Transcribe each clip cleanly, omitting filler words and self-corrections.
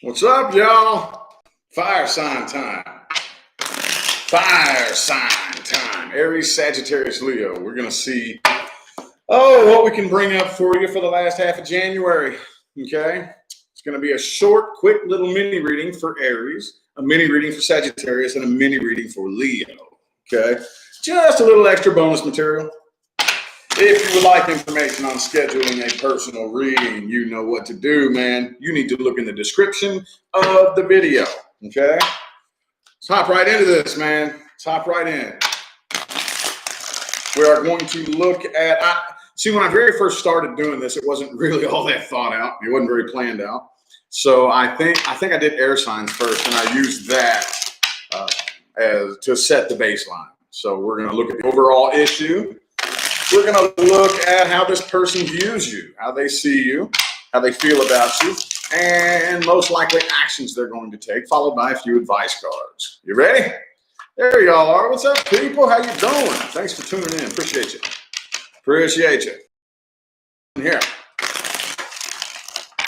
What's up, y'all? Fire sign time. Fire sign time. Aries, Sagittarius, Leo. We're going to see, what we can bring up for you for the last half of January. Okay? It's going to be a short, quick little mini reading for Aries, a mini reading for Sagittarius, and a mini reading for Leo. Okay? Just a little extra bonus material. If you would like information on scheduling a personal reading, you know what to do, man. You need to look in the description of the video, okay? Let's hop right into this, man. Let's hop right in. We are going to look at, see, when I very first started doing this, it wasn't really all that thought out. It wasn't very planned out. So I think I did air signs first, and I used that as to set the baseline. So we're going to look at the overall issue. We're going to look at how this person views you, how they see you, how they feel about you, and most likely actions they're going to take, followed by a few advice cards. You ready? There y'all are. What's up, people? How you doing? Thanks for tuning in. Appreciate you. Appreciate you. Here.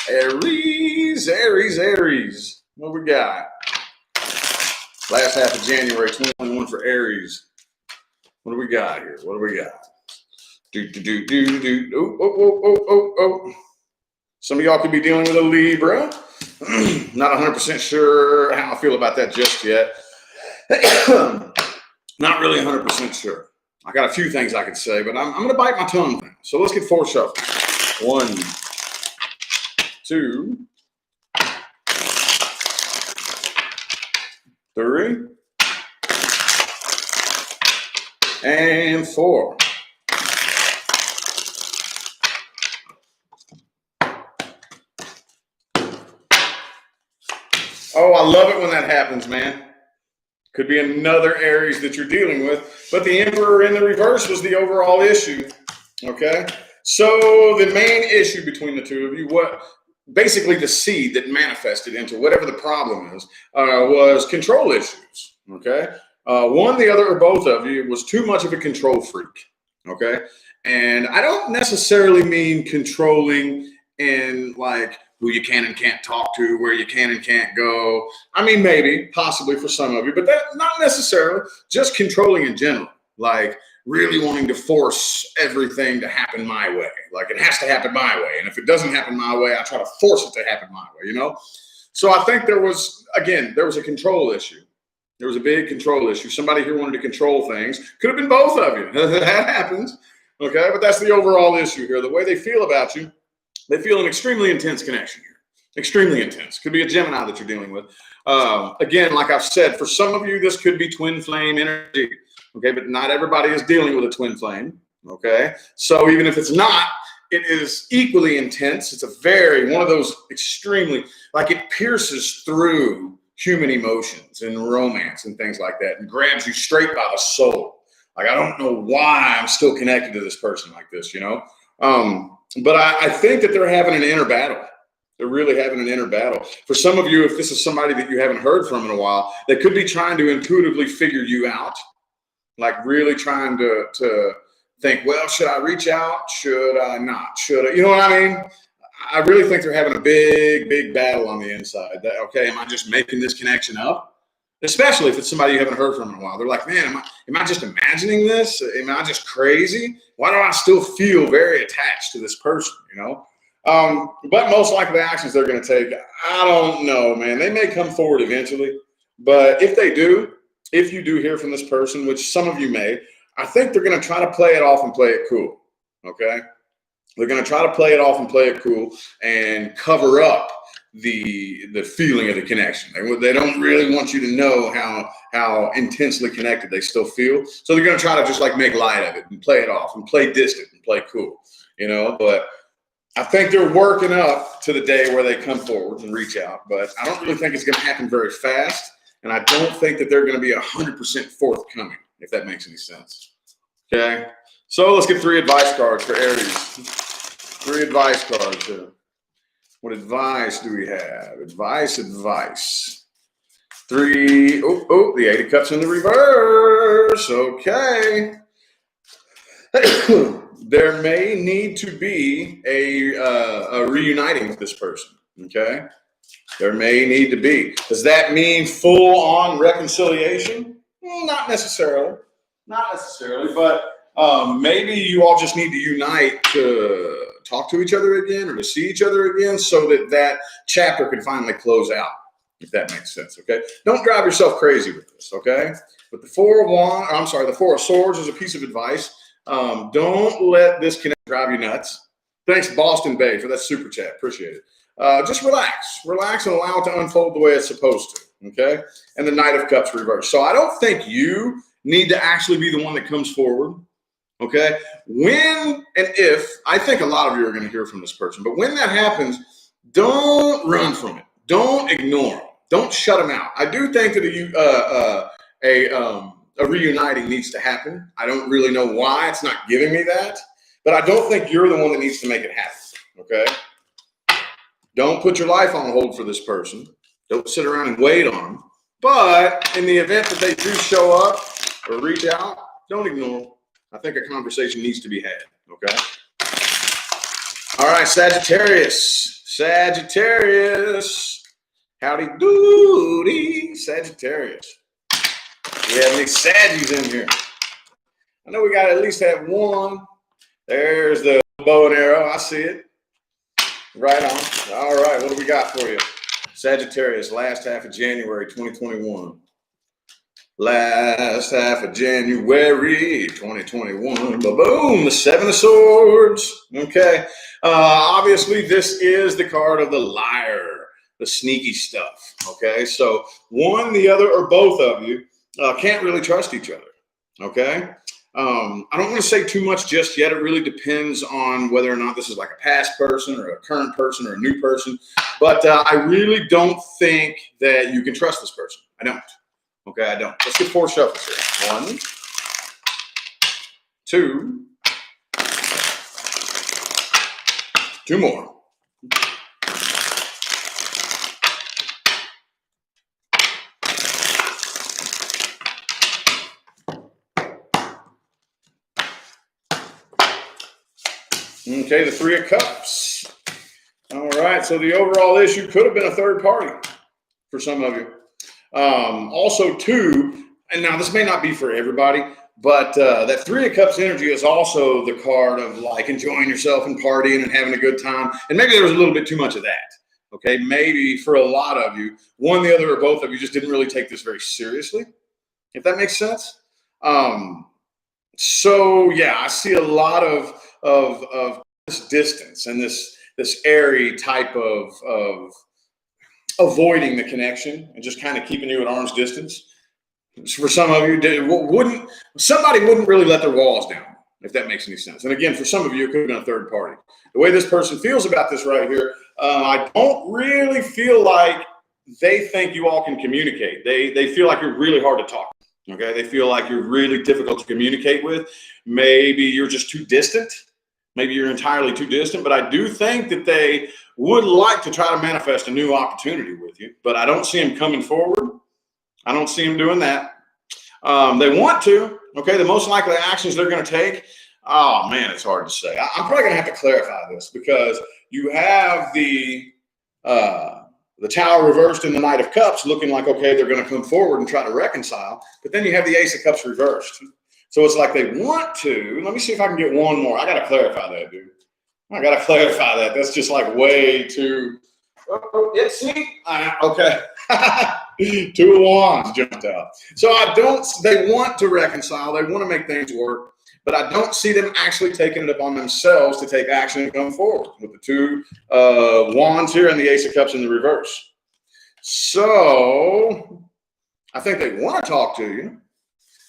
Aries, Aries, Aries. What we got? Last half of January 2021 for Aries. What do we got here? What do we got? Oh. Some of y'all could be dealing with a Libra. Not 100% sure how I feel about that just yet. Not really 100% sure. I got a few things I could say, but I'm going to bite my tongue now. So let's get four shuffles. 1, 2, 3, and 4. Oh, I love it when that happens, man. Could be another Aries that you're dealing with, but the Emperor in the reverse was the overall issue, okay? So the main issue between the two of you, basically the seed that manifested into whatever the problem is, was control issues, okay? One, the other, or both of you was too much of a control freak, okay? And I don't necessarily mean controlling in like who you can and can't talk to, where you can and can't go. I mean, maybe, possibly for some of you, but that not necessarily, just controlling in general, like really wanting to force everything to happen my way. Like it has to happen my way. And if it doesn't happen my way, I try to force it to happen my way, you know? So I think there was a control issue. There was a big control issue. Somebody here wanted to control things. Could have been both of you. That happens, okay? But that's the overall issue here. The way they feel about you, they feel an extremely intense connection here. Extremely intense. Could be a Gemini that you're dealing with. Again, like I've said, for some of you, this could be twin flame energy. Okay, but not everybody is dealing with a twin flame. Okay, so even if it's not, it is equally intense. It's one of those extremely, like it pierces through human emotions and romance and things like that and grabs you straight by the soul. Like, I don't know why I'm still connected to this person like this, you know? But I think that they're having an inner battle. They're really having an inner battle. For some of you, if this is somebody that you haven't heard from in a while, they could be trying to intuitively figure you out, like really trying to think, well, should I reach out? Should I not? Should I? You know what I mean? I really think they're having a big, big battle on the inside. That, okay, am I just making this connection up? Especially if it's somebody you haven't heard from in a while. They're like, man, am I just imagining this? Am I just crazy? Why do I still feel very attached to this person, you know? But most likely the actions they're going to take, I don't know, man. They may come forward eventually. But if they do, if you do hear from this person, which some of you may, I think they're going to try to play it off and play it cool, okay? They're going to try to play it off and play it cool and cover up the feeling of the connection. They don't really want you to know how intensely connected they still feel. So they're going to try to just like make light of it and play it off and play distant and play cool, you know. But I think they're working up to the day where they come forward and reach out. But I don't really think it's going to happen very fast. And I don't think that they're going to be 100% forthcoming, if that makes any sense. Okay. So let's get 3 advice cards for Aries. 3 advice cards here. What advice do we have? Advice. 3. Oh, the 8 of Cups in the reverse. Okay. There may need to be a reuniting with this person. Okay. There may need to be. Does that mean full-on reconciliation? Not necessarily. Not necessarily, but maybe you all just need to unite to talk to each other again or to see each other again so that that chapter can finally close out, if that makes sense, okay? Don't drive yourself crazy with this, okay? But the the Four of Swords is a piece of advice. Don't let this connect drive you nuts. Thanks, Boston Bay, for that super chat. Appreciate it. Just relax and allow it to unfold the way it's supposed to, okay? And the Knight of Cups reversed. So I don't think you need to actually be the one that comes forward, okay? When and if, I think a lot of you are going to hear from this person, but when that happens, don't run from it. Don't ignore them. Don't shut them out. I do think that a reuniting needs to happen. I don't really know why it's not giving me that, but I don't think you're the one that needs to make it happen, okay? Don't put your life on hold for this person. Don't sit around and wait on them. But in the event that they do show up or reach out, don't ignore them. I think a conversation needs to be had, okay? All right, Sagittarius. Sagittarius. Howdy doody, Sagittarius. We have any Saggies in here? I know we got to at least have one. There's the bow and arrow. I see it. Right on. All right, what do we got for you? Sagittarius, last half of January 2021. Last half of January 2021. Boom, the Seven of Swords. Okay. Obviously, this is the card of the liar, the sneaky stuff. Okay, so one, the other, or both of you can't really trust each other. Okay. I don't want to say too much just yet. It really depends on whether or not this is like a past person or a current person or a new person. But I really don't think that you can trust this person. I don't. Okay, I don't. Let's get 4 shuffles here. 1, 2, 2 more. Okay, the 3 of Cups. All right, so the overall issue could have been a third party for some of you. Also, 2, and now this may not be for everybody, but that 3 of Cups energy is also the card of like enjoying yourself and partying and having a good time. And maybe there was a little bit too much of that. Okay, maybe for a lot of you, one, the other, or both of you just didn't really take this very seriously, if that makes sense. So yeah, I see a lot of this distance and this airy type of avoiding the connection and just kind of keeping you at arm's distance. For some of you, somebody wouldn't really let their walls down, if that makes any sense. And again, for some of you, it could have been a third party. The way this person feels about this right here, I don't really feel like they think you all can communicate. They feel like you're really hard to talk to. Okay, they feel like you're really difficult to communicate with. Maybe you're just too distant. Maybe you're entirely too distant. But I do think that they would like to try to manifest a new opportunity with you. But I don't see them coming forward. I don't see them doing that. They want to. Okay, the most likely actions they're going to take. Oh man, it's hard to say. I'm probably going to have to clarify this because you have the Tower reversed and the Knight of Cups looking like, okay, they're going to come forward and try to reconcile. But then you have the Ace of Cups reversed. So it's like they want to. Let me see if I can get one more. I got to clarify that, dude. I got to clarify that. That's just like way too. Oh, yeah, see? Okay. 2 of Wands jumped out. So they want to reconcile. They want to make things work. But I don't see them actually taking it upon themselves to take action and come forward with the 2 Wands here and the Ace of Cups in the reverse. So I think they want to talk to you.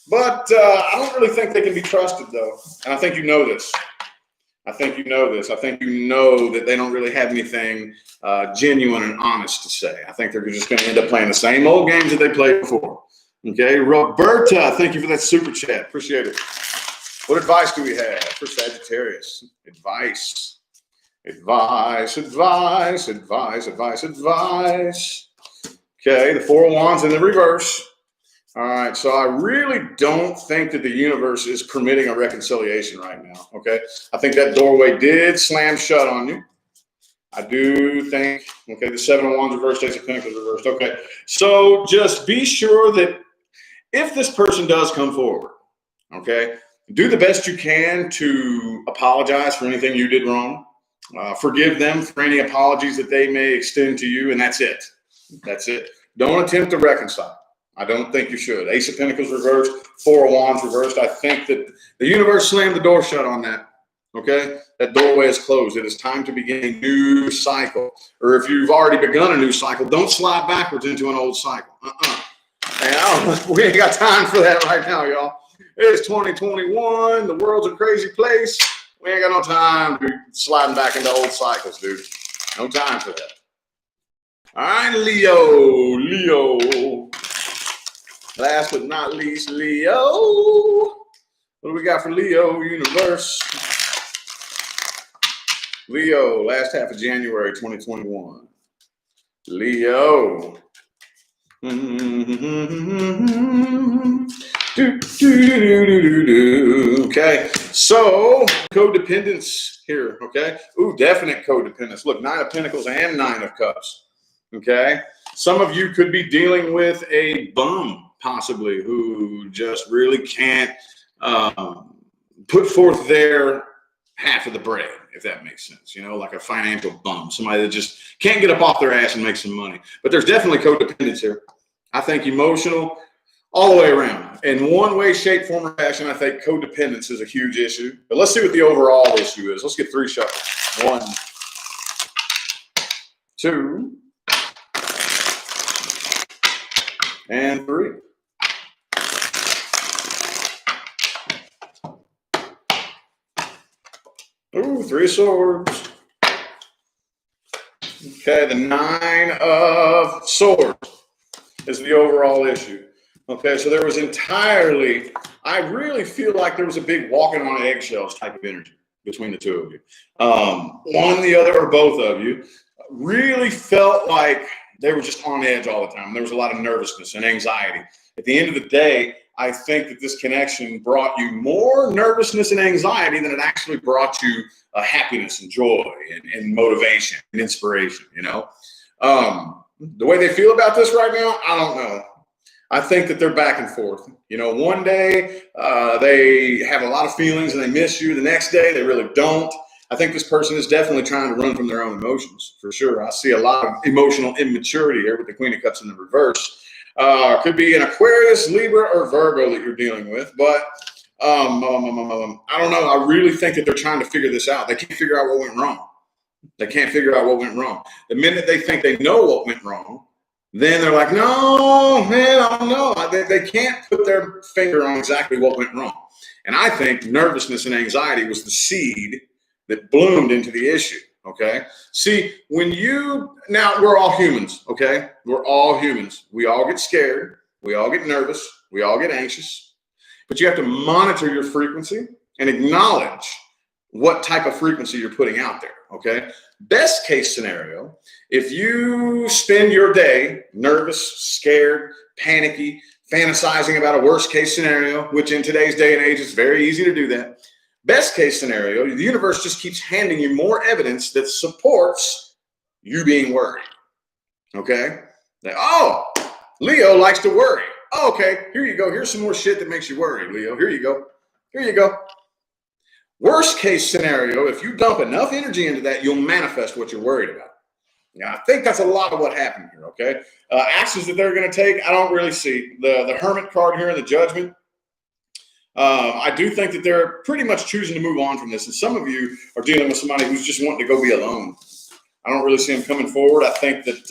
But I don't really think they can be trusted, though. And I think you know this. I think you know this. I think you know that they don't really have anything genuine and honest to say. I think they're just going to end up playing the same old games that they played before. Okay, Roberta, thank you for that super chat. Appreciate it. What advice do we have for Sagittarius? Advice. Advice, advice, advice, advice, advice. Okay, the 4 of Wands in the reverse. All right, so I really don't think that the universe is permitting a reconciliation right now, okay? I think that doorway did slam shut on you, I do think, okay, the 7 of Wands reversed, Ace of Pentacles reversed. Okay, so just be sure that if this person does come forward, okay, do the best you can to apologize for anything you did wrong. Forgive them for any apologies that they may extend to you, and that's it. That's it. Don't attempt to reconcile. I don't think you should. Ace of Pentacles reversed, 4 of Wands reversed. I think that the universe slammed the door shut on that. Okay? That doorway is closed. It is time to begin a new cycle. Or if you've already begun a new cycle, don't slide backwards into an old cycle. And we ain't got time for that right now, y'all. It's 2021. The world's a crazy place. We ain't got no time to be sliding back into old cycles, dude. No time for that. All right, Leo. Last but not least, Leo. What do we got for Leo, universe? Leo, last half of January 2021. Leo. Okay, so codependence here, okay? Ooh, definite codependence. Look, 9 of Pentacles and 9 of Cups, okay? Some of you could be dealing with a bum, possibly, who just really can't put forth their half of the bread, if that makes sense, you know, like a financial bum, somebody that just can't get up off their ass and make some money. But there's definitely codependence here. I think emotional, all the way around. In one way, shape, form, or fashion, I think codependence is a huge issue. But let's see what the overall issue is. Let's get 3 shuffles. 1, 2, and 3. Ooh, 3 of Swords. Okay, the 9 of Swords is the overall issue. Okay, so there was entirely, I really feel like there was a big walking on eggshells type of energy between the two of you. One, the other, or both of you really felt like they were just on edge all the time. There was a lot of nervousness and anxiety. At the end of the day, I think that this connection brought you more nervousness and anxiety than it actually brought you happiness and joy and motivation and inspiration, you know? The way they feel about this right now, I don't know. I think that they're back and forth. You know, one day they have a lot of feelings and they miss you. The next day they really don't. I think this person is definitely trying to run from their own emotions, for sure. I see a lot of emotional immaturity here with the Queen of Cups in the reverse. Could be an Aquarius, Libra, or Virgo that you're dealing with. But I don't know. I really think that they're trying to figure this out. They can't figure out what went wrong. They can't figure out what went wrong. The minute they think they know what went wrong, then they're like, no, man, I don't know. They can't put their finger on exactly what went wrong. And I think nervousness and anxiety was the seed that bloomed into the issue, okay? See, now we're all humans, okay? We're all humans. We all get scared. We all get nervous. We all get anxious. But you have to monitor your frequency and acknowledge what type of frequency you're putting out there, okay? Best case scenario, if you spend your day nervous, scared, panicky, fantasizing about a worst case scenario, which in today's day and age is very easy to do that. Best case scenario, the universe just keeps handing you more evidence that supports you being worried, okay? Like, oh, Leo likes to worry. Oh, okay, here you go. Here's some more shit that makes you worry, Leo. Here you go. Here you go. Worst case scenario, if you dump enough energy into that, you'll manifest what you're worried about. Yeah, I think that's a lot of what happened here, okay? Actions that they're going to take, I don't really see. The Hermit card here in the Judgment, I do think that they're pretty much choosing to move on from this. And some of you are dealing with somebody who's just wanting to go be alone. I don't really see them coming forward. I think that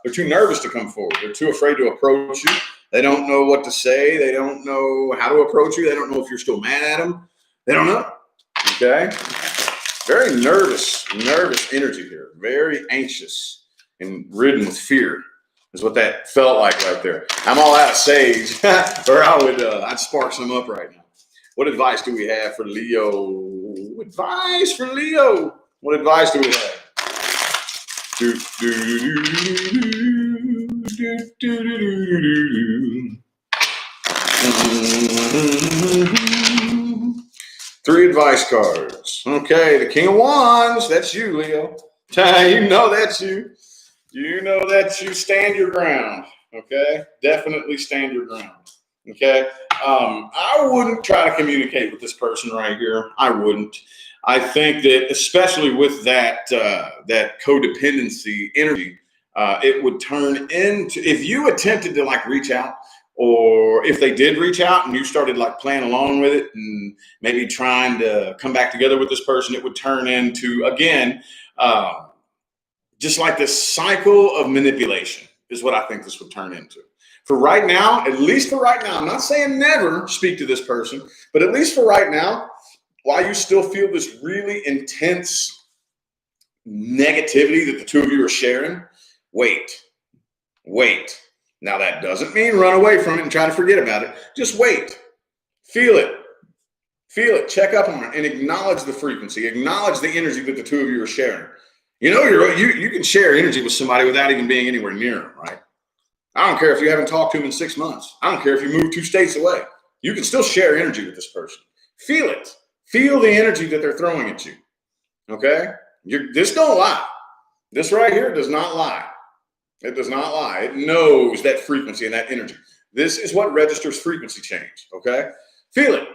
they're too nervous to come forward. They're too afraid to approach you. They don't know what to say. They don't know how to approach you. They don't know if you're still mad at them. They don't know. Okay, very nervous energy here. Very anxious and ridden with fear is what that felt like right there. I'm all out of sage, or I'd spark some up right now. What advice do we have for Leo? Advice for Leo. What advice do we have? 3 advice cards. Okay, the King of Wands. That's you, Leo. You know that you stand your ground. Okay, definitely stand your ground. Okay, I wouldn't try to communicate with this person right here. I wouldn't. I think that especially with that that codependency energy, it would turn into, if you attempted to like reach out, or if they did reach out and you started like playing along with it and maybe trying to come back together with this person, it would turn into, again, just like this cycle of manipulation is what I think this would turn into. For right now, at least for right now, I'm not saying never speak to this person, but at least for right now, while you still feel this really intense negativity that the two of you are sharing, wait. Now, that doesn't mean run away from it and try to forget about it. Just wait. Feel it. Check up on it and acknowledge the frequency. Acknowledge the energy that the two of you are sharing. You know, you can share energy with somebody without even being anywhere near them, right? I don't care if you haven't talked to them in 6 months. I don't care if you move 2 states away. You can still share energy with this person. Feel it. Feel the energy that they're throwing at you. Okay? This don't lie. This right here does not lie. It does not lie. It knows that frequency and that energy. This is what registers frequency change. Okay? Feel it.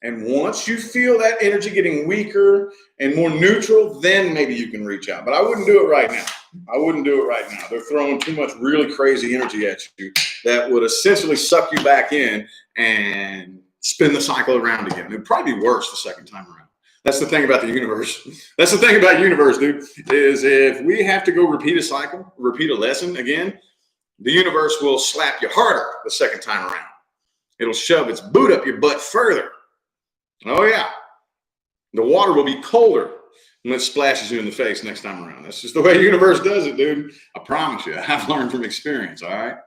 And once you feel that energy getting weaker and more neutral, then maybe you can reach out. But I wouldn't do it right now. They're throwing too much really crazy energy at you that would essentially suck you back in and spin the cycle around again. It'd probably be worse the second time around. That's the thing about the universe. That's the thing about universe, dude, is if we have to go repeat a cycle, repeat a lesson again, the universe will slap you harder the second time around. It'll shove its boot up your butt further. Oh, yeah. The water will be colder when it splashes you in the face next time around. That's just the way the universe does it, dude. I promise you. I've learned from experience, all right?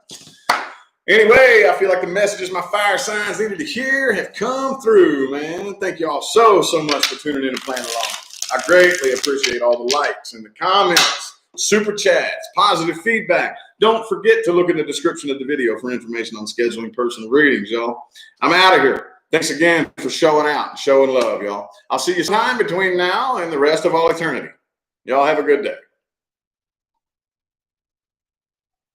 Anyway, I feel like the messages my fire signs needed to hear have come through, man. Thank you all so much for tuning in and playing along. I greatly appreciate all the likes and the comments, super chats, positive feedback. Don't forget to look in the description of the video for information on scheduling personal readings, y'all. I'm out of here. Thanks again for showing out and showing love, y'all. I'll see you sometime between now and the rest of all eternity. Y'all have a good day.